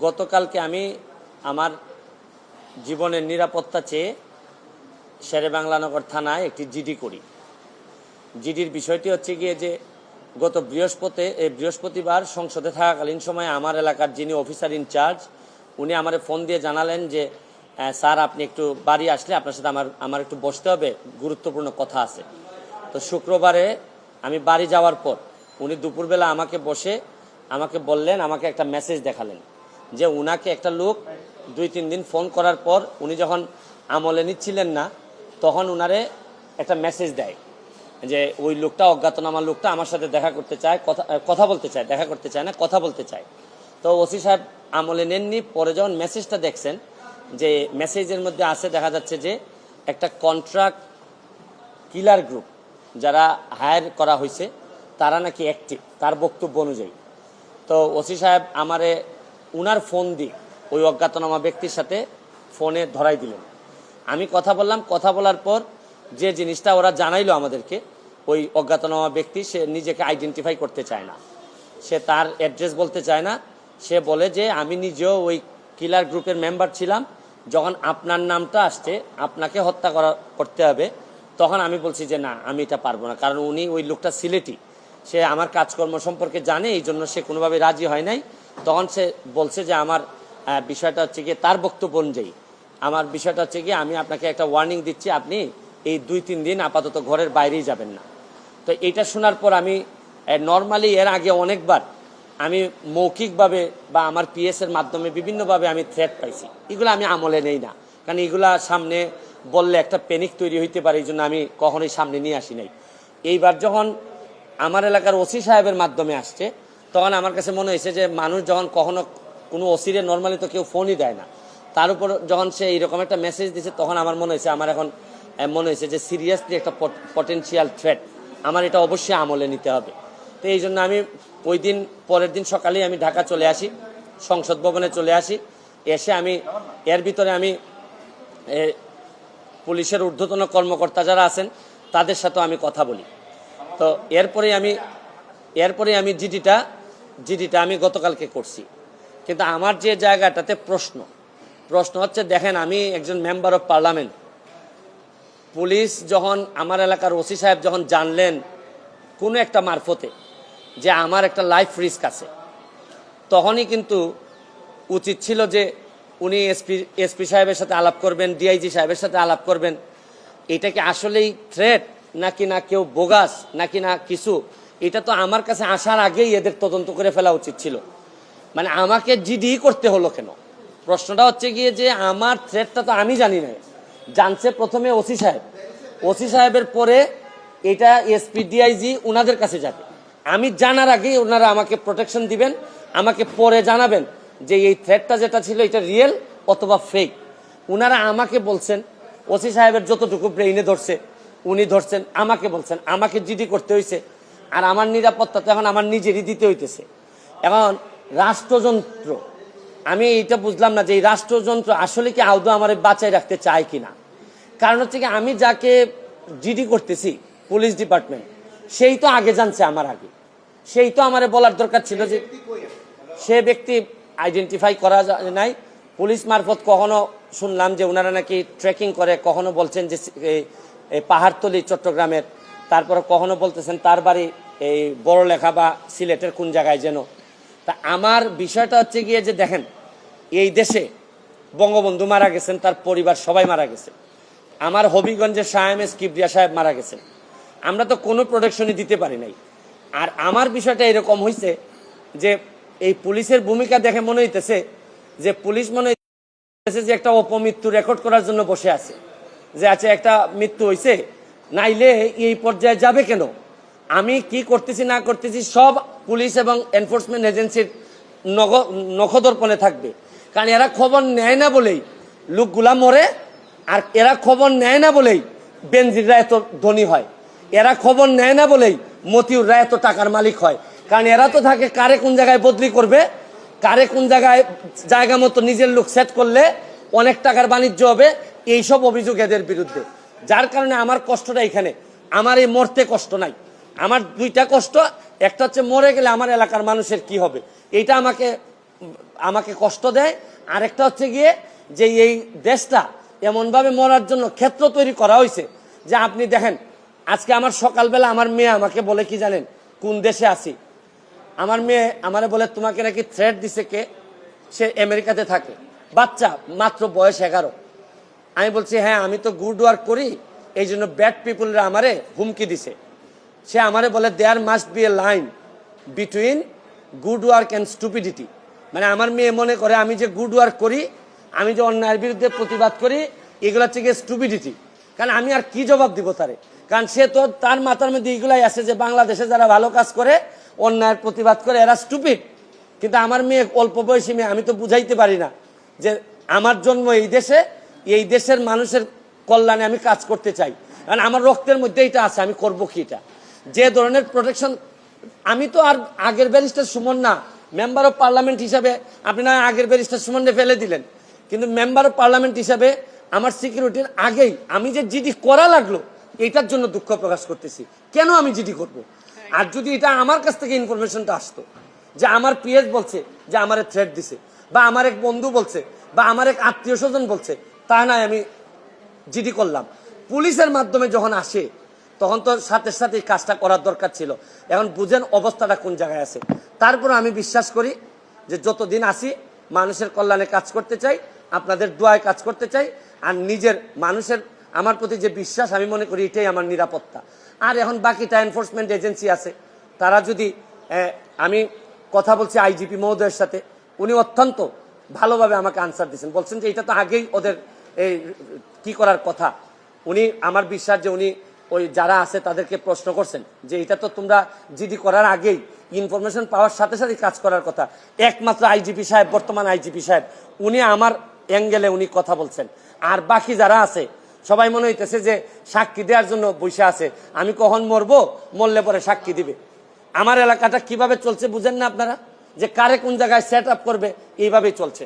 গতকালকে আমি আমার জীবনের নিরাপত্তা চেয়ে শেরেবাংলানগর থানায় একটি জিডি করি। জিডির বিষয়টি হচ্ছে গিয়ে যে গত বৃহস্পতিবার সংসদে থাকাকালীন সময়ে আমার এলাকার যিনি অফিসার ইনচার্জ উনি আমারে ফোন দিয়ে জানালেন যে স্যার আপনি একটু বাড়ি আসলে আপনার সাথে আমার একটু বসতে হবে, গুরুত্বপূর্ণ কথা আছে। তো শুক্রবারে আমি বাড়ি যাওয়ার পর উনি দুপুরবেলা আমাকে বললেন, আমাকে একটা মেসেজ দেখালেন যে উনাকে একটা লোক 2-3 দিন ফোন করার পর উনি যখন আমলে নিচ্ছিলেন না তখন উনারে একটা মেসেজ দেয় যে ওই লোকটা, অজ্ঞাতনামা লোকটা আমার সাথে দেখা করতে চায়, কথা বলতে চায়, দেখা করতে চায় না, কথা বলতে চায়। তো ওসি সাহেব আমলে নেননি। পরে যখন মেসেজটা দেখছেন যে মেসেজের মধ্যে আছে, দেখা যাচ্ছে যে একটা কন্ট্রাক্ট কিলার গ্রুপ যারা হায়ার করা হয়েছে তারা নাকি অ্যাক্টিভ, তার বক্তব্য অনুযায়ী। তো ওসি সাহেব আমারে উনার ফোন দিয়ে ওই অজ্ঞাতনামা ব্যক্তির সাথে ফোনে ধরাই দিলেন। আমি কথা বললাম, কথা বলার পর যে জিনিসটা ওরা জানাইলো আমাদেরকে, ওই অজ্ঞাতনামা ব্যক্তি সে নিজেকে আইডেন্টিফাই করতে চায় না, সে তার অ্যাড্রেস বলতে চায় না। সে বলে যে আমি নিজেও ওই কিলার গ্রুপের মেম্বার ছিলাম, যখন আপনার নামটা আসছে আপনাকে হত্যা করতে হবে, তখন আমি বলছি যে না আমি এটা পারবো না, কারণ উনি ওই লোকটা সিলেটি, সে আমার কাজকর্ম সম্পর্কে জানে, এই জন্য সে কোনোভাবে রাজি হয় নাই। তখন সে বলছে যে আমার বিষয়টা হচ্ছে গিয়ে, তার বক্তব্য অনুযায়ী আমার বিষয়টা হচ্ছে গিয়ে আমি আপনাকে একটা ওয়ার্নিং দিচ্ছি, আপনি এই 2-3 দিন আপাতত ঘরের বাইরেই যাবেন না। তো এটা শোনার পর আমি নর্মালি এর আগে অনেকবার আমি মৌখিকভাবে বা আমার পিএসের মাধ্যমে বিভিন্নভাবে আমি থ্রেট পাইছি, এগুলো আমি আমলে নেই না, কারণ এগুলা সামনে বললে একটা প্যানিক তৈরি হইতে পারে, এই জন্য আমি কখনোই সামনে নিয়ে আসি নাই। এইবার যখন আমার এলাকার ওসি সাহেবের মাধ্যমে আসছে তখন আমার কাছে মনে হয়েছে যে মানুষ যখন কখনো কোনো ওসিরে নর্মালি তো কেউ ফোনই দেয় না, তার উপর যখন সে এইরকম একটা মেসেজ দিচ্ছে তখন আমার মনে হয়েছে, আমার এখন মনে হয়েছে যে সিরিয়াসলি একটা পটেনশিয়াল থ্রেট, আমার এটা অবশ্যই আমলে নিতে হবে। তো এই জন্য আমি ওই দিন পরের দিন সকালেই আমি ঢাকা চলে আসি, সংসদ ভবনে চলে আসি। এসে আমি এর ভিতরে আমি পুলিশের ঊর্ধ্বতন কর্মকর্তা যারা আছেন তাদের সাথেও আমি কথা বলি। তো এরপরে আমি জিডিটা আমি গতকালকে করছি। কিন্তু আমার যে জায়গাটাতে প্রশ্ন হচ্ছে, দেখেন আমি একজন মেম্বার অফ পার্লামেন্ট, পুলিশ যখন আমার এলাকার ওসি সাহেব যখন জানলেন কোনো একটা মারফতে যে আমার একটা লাইফ রিস্ক আছে, তখনই কিন্তু উচিত ছিল যে উনি এসপি সাহেবের সাথে আলাপ করবেন, ডিআইজি সাহেবের সাথে আলাপ করবেন, এটা কি আসলেই থ্রেট নাকি না কেউ বোগাস নাকি না কিছু, এটা তো আমার কাছে আসার আগেই এদের তদন্ত করে ফেলা উচিত ছিল। মানে আমাকে জিডি করতে হলো কেন? প্রশ্নটা হচ্ছে গিয়ে যে আমার থ্রেটটা তো আমি জানি না, জানছে প্রথমে ওসি সাহেবের পরে এটা এসপি ডিআইজি ওনাদের কাছে যাবে। আমি জানার আগেই ওনারা আমাকে প্রোটেকশন দিবেন, আমাকে পরে জানাবেন যে এই থ্রেটটা যেটা ছিল এটা রিয়েল অথবা ফেক। ওনারা আমাকে বলছেন, ওসি সাহেবের যতটুকু ব্রেইনে ধরছে উনি ধরছেন, আমাকে বলছেন, আমাকে জিডি করতে হয়েছে। আর আমার নিরাপত্তা তো এখন আমার নিজেরই দিতে হইতেছে। এখন রাষ্ট্রযন্ত্র, আমি এইটা বুঝলাম না যে এই রাষ্ট্রযন্ত্র আসলে কি আদৌ আমার বাঁচাই রাখতে চায় কিনা। কারণ হচ্ছে কি, আমি যাকে জিডি করতেছি পুলিশ ডিপার্টমেন্ট, সেই তো আগে জানছে আমার আগে, সেই তো আমারে বলার দরকার ছিল যে সে ব্যক্তি আইডেন্টিফাই করা যায় নাই। পুলিশ মারফত কখনো শুনলাম যে ওনারা নাকি ট্রেকিং করে, কখনো বলছেন যে পাহাড়তলি চট্টগ্রামের, তারপরে কখনো বলতেছেন তার বাড়ি এই বড়লেখা বা সিলেটের কোন জায়গায় যেন। তা আমার বিষয়টা হচ্ছে গিয়ে যে দেখেন, এই দেশে বঙ্গবন্ধু মারা গেছেন, তার পরিবার সবাই মারা গেছে, আমার হবিগঞ্জের শাহ এম এস কিবরিয়া সাহেব মারা গেছেন, আমরা তো কোনো প্রোটেকশনই দিতে পারি নাই। আর আমার বিষয়টা এরকম হয়েছে যে এই পুলিশের ভূমিকা দেখে মনে হইতেছে যে পুলিশ মনে হইতেছে যে একটা অপমৃত্যু রেকর্ড করার জন্য বসে আছে, যে আচ্ছা একটা মৃত্যু হয়েছে, নাইলে এই পর্যায়ে যাবে কেন, আমি কি করতেছি না করতেছি সব পুলিশ এবং এনফোর্সমেন্ট এজেন্সির নখদর্পণে থাকবে। কারণ এরা খবর নেয় না বলেই লোকগুলা মরে, আর এরা খবর নেয় না বলেই বেনজিররা এত ধনী হয়, এরা খবর নেয় না বলেই মতিউররা এত টাকার মালিক হয়। কারণ এরা তো থাকে কারে কোন জায়গায় বদলি করবে, কারে কোন জায়গায় জায়গা মতো নিজের লোক সেট করলে অনেক টাকার বাণিজ্য হবে, এইসব অভিযোগ এদের বিরুদ্ধে। যার কারণে আমার কষ্টটা এখানে, আমার এই মরতে কষ্ট নাই, আমার দুইটা কষ্ট, একটা হচ্ছে মরে গেলে আমার এলাকার মানুষের কি হবে, এইটা আমাকে আমাকে কষ্ট দেয়, আরেকটা হচ্ছে গিয়ে যে এই দেশটা এমনভাবে মরার জন্য ক্ষেত্র তৈরি করা হয়েছে যে আপনি দেখেন আজকে আমার সকালবেলা আমার মেয়ে আমাকে বলে কি জানেন, কোন দেশে আছি, আমার মেয়ে আমারে বলে তোমাকে নাকি থ্রেট দিছে কে, সে আমেরিকাতে থাকে, বাচ্চা মাত্র বয়স 11। আমি বলছি হ্যাঁ আমি তো গুড ওয়ার্ক করি, এই জন্য ব্যাড পিপুলরা আমারে হুমকি দিছে। সে আমারে বলে there must be a line between good work and stupidity. মানে আমার মেয়ে মনে করে আমি যে গুড ওয়ার্ক করি, আমি যে অন্যায়ের বিরুদ্ধে প্রতিবাদ করি, এগুলো হচ্ছে গিয়ে স্টুপিডিটি। কারণ আমি আর কি জবাব দিব তারে, কারণ সে তো তার মাথার মধ্যে এগুলাই আছে যে বাংলাদেশে যারা ভালো কাজ করে অন্যায়ের প্রতিবাদ করে এরা স্টুপিড। কিন্তু আমার মেয়ে অল্প বয়সী মেয়ে, আমি তো বুঝাইতে পারি না যে আমার জন্ম এই দেশে, এই দেশের মানুষের কল্যাণে আমি কাজ করতে চাই, কারণ আমার রক্তের মধ্যে এটা আছে, আমি করব কি এটা, যে ধরনের প্রোটেকশন। আমি তো আর আগের ব্যারিস্টার সুমন না, মেম্বার অফ পার্লামেন্ট হিসাবে আপনি না আগের ব্যারিস্টার সুমনকে ফেলে দিলেন, কিন্তু মেম্বার অফ পার্লামেন্ট হিসাবে আমার সিকিউরিটির আগেই আমি যে জিডি করা লাগলো এটার জন্য দুঃখ প্রকাশ করতেছি। কেন আমি জিডি করব? আর যদি এটা আমার কাছ থেকে ইনফরমেশনটা আসতো যে আমার পিএস বলছে যে আমারে থ্রেট দিছে, বা আমার এক বন্ধু বলছে, বা আমার এক আত্মীয় স্বজন বলছে, তা নয় আমি জিডি করলাম। পুলিশের মাধ্যমে যখন আসে তখন তো সাথে সাথে কাজটা করার দরকার ছিল। এখন বুঝেন অবস্থাটা কোন জায়গায় আছে। তারপরে আমি বিশ্বাস করি যে যতদিন আসি মানুষের কল্যাণে কাজ করতে চাই, আপনাদের দোয়ায় কাজ করতে চাই, আর নিজের মানুষের আমার প্রতি যে বিশ্বাস, আমি মনে করি এটাই আমার নিরাপত্তা। আর এখন বাকিটা এনফোর্সমেন্ট এজেন্সি আছে, তারা যদি আমি কথা বলছি আইজিপি মহোদয়ের সাথে, উনি অত্যন্ত ভালোভাবে আমাকে আনসার দিয়েছেন, বলছেন যে এটা তো আগেই ওদের এই কি করার কথা। উনি আমার বিশ্বাস যে উনি ওই যারা আছে তাদেরকে প্রশ্ন করছেন যে এটা তো তোমরা জিডি করার আগেই ইনফরমেশন পাওয়ার সাথে সাথে কাজ করার কথা। একমাত্র আইজিপি সাহেব, বর্তমান আইজিপি সাহেব, উনি আমার অ্যাঙ্গেলে উনি কথা বলছেন। আর বাকি যারা আছে সবাই মনে হইতেছে যে সাক্ষী দেওয়ার জন্য বসে আছে, আমি কখন মরবো, মরলে পরে সাক্ষী দিবে। আমার এলাকাটা কিভাবে চলছে বুঝেন না আপনারা, যে কারে কোন জায়গায় সেট আপ করবে, এইভাবেই চলছে।